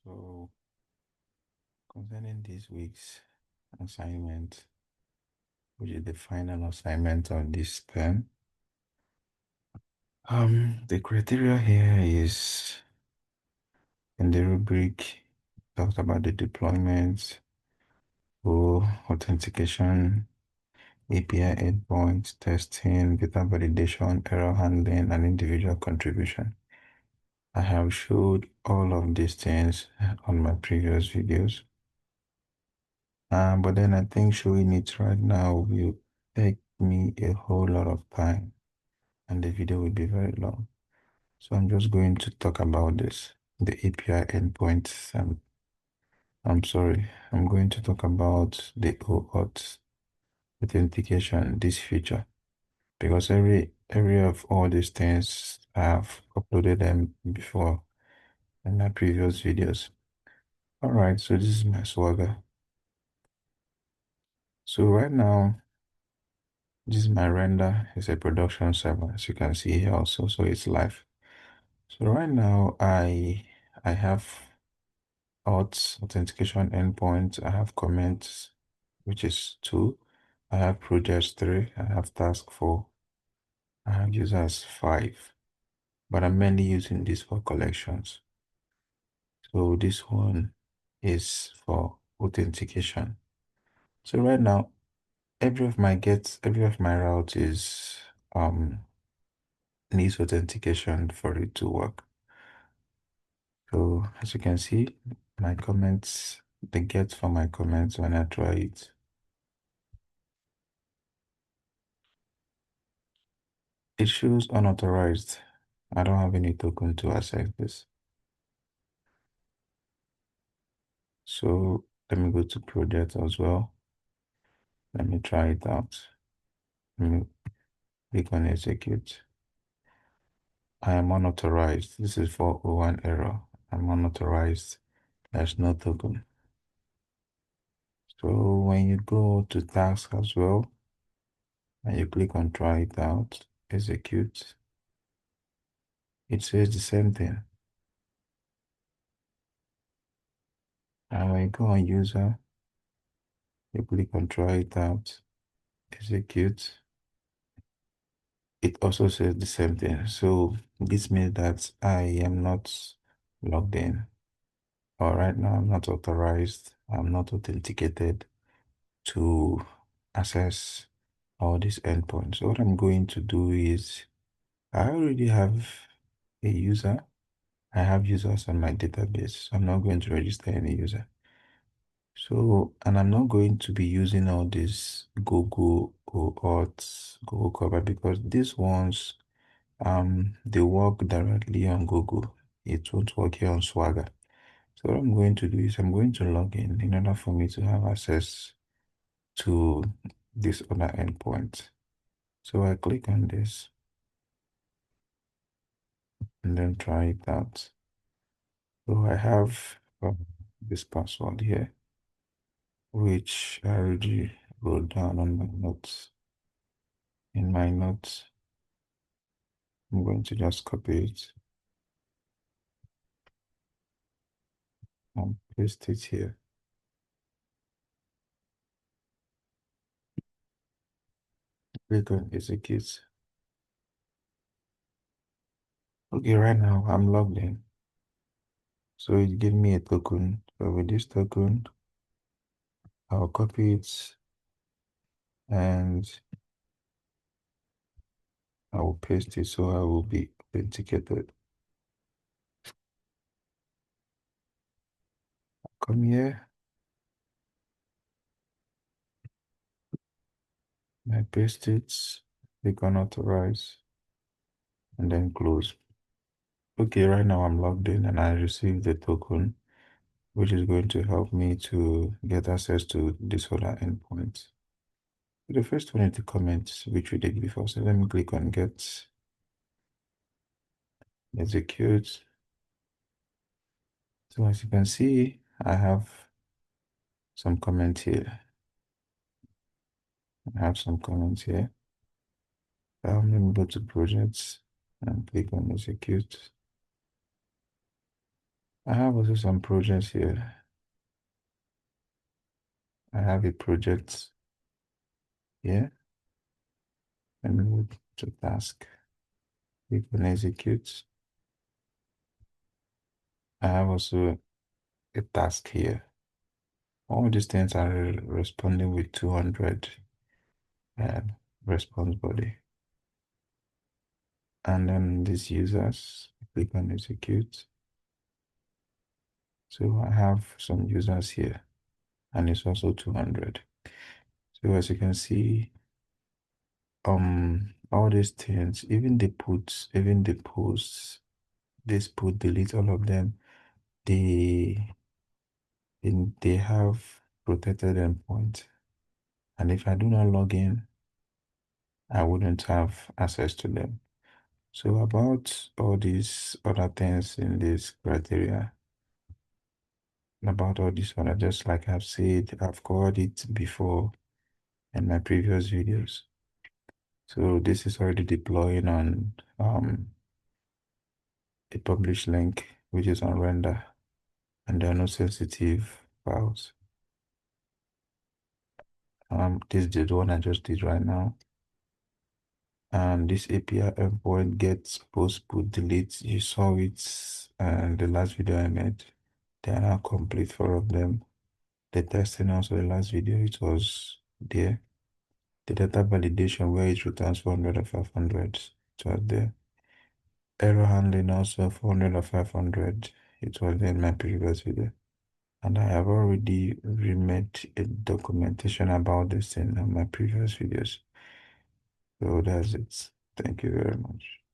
So, concerning this week's assignment, which is the final assignment of this term, the criteria here is in the rubric talks about the deployment for authentication, API endpoints, testing, data validation, error handling, and individual contribution. I have showed all of these things on my previous videos. But then I think showing it right now will take me a whole lot of time and the video will be very long. So I'm just going to talk about this, the API endpoints. I'm sorry, I'm going to talk about the OAuth authentication, this feature, because every of all these things I've uploaded them before in my previous videos. All right, so this is my Swagger. So right now, this is my render. It's a production server, as you can see here also, so it's live. So right now, I have authentication endpoint. I have comments, which is 2. I have projects 3. I have task 4. I have users 5. But I'm mainly using this for collections. So this one is for authentication. So right now, every of my routes is needs authentication for it to work. So as you can see, my comments, the get for my comments when I try it. It shows unauthorized. I don't have any token to access this. So let me go to project as well. Let me try it out. Let me click on execute. I am unauthorized. This is 401 error. I'm unauthorized. There's no token. So when you go to task as well, and you click on try it out, execute, it says the same thing. And when you go on user, you click on try it out, execute, it also says the same thing. So this means that I am not logged in. Or right now, I'm not authorized. I'm not authenticated to access all these endpoints. So what I'm going to do is I already have a user. I have users on my database. So I'm not going to register any user. So, and I'm not going to be using all this Google or Auth, Google Cover because these ones, they work directly on Google. It won't work here on Swagger. So what I'm going to do is I'm going to log in order for me to have access to this other endpoint. So I click on this and then try it out. So I have this password here, which I already wrote down on my notes. In my notes, I'm going to just copy it and paste it here. Click on execute. Okay, right now I'm logged in. So it gave me a token. So with this token, I'll copy it and I will paste it so I will be authenticated. Come here, I paste it, click on authorize, and then close. Okay, right now I'm logged in and I received the token, which is going to help me to get access to this other endpoint. The first one is the comments, which we did before. So let me click on get, execute. So as you can see, I have some comments here. I have some comments here. Let me go to projects and click on execute. I have also some projects here. I have a project here. Let me move to task. We can execute. I have also a task here. All these things are responding with 200 response body. And then these users, click on execute. So I have some users here, and it's also 200. So as you can see, all these things, even the puts, even the posts, this put, delete, all of them, they they have protected endpoint. And if I do not log in, I wouldn't have access to them. So about all these other things in this criteria, about all this one, just like I've said, I've covered it before in my previous videos. So this is already deploying on a published link, which is on render, and there are no sensitive files. This is the one I just did right now. And this API endpoint gets post, put, delete. You saw it and the last video I made. They are now complete, four of them. The testing also, the last video, it was there. The data validation where it returns 400 or 500, it was there. Error handling also 400 or 500, it was there in my previous video. And I have already remade a documentation about this in my previous videos. So that's it. Thank you very much.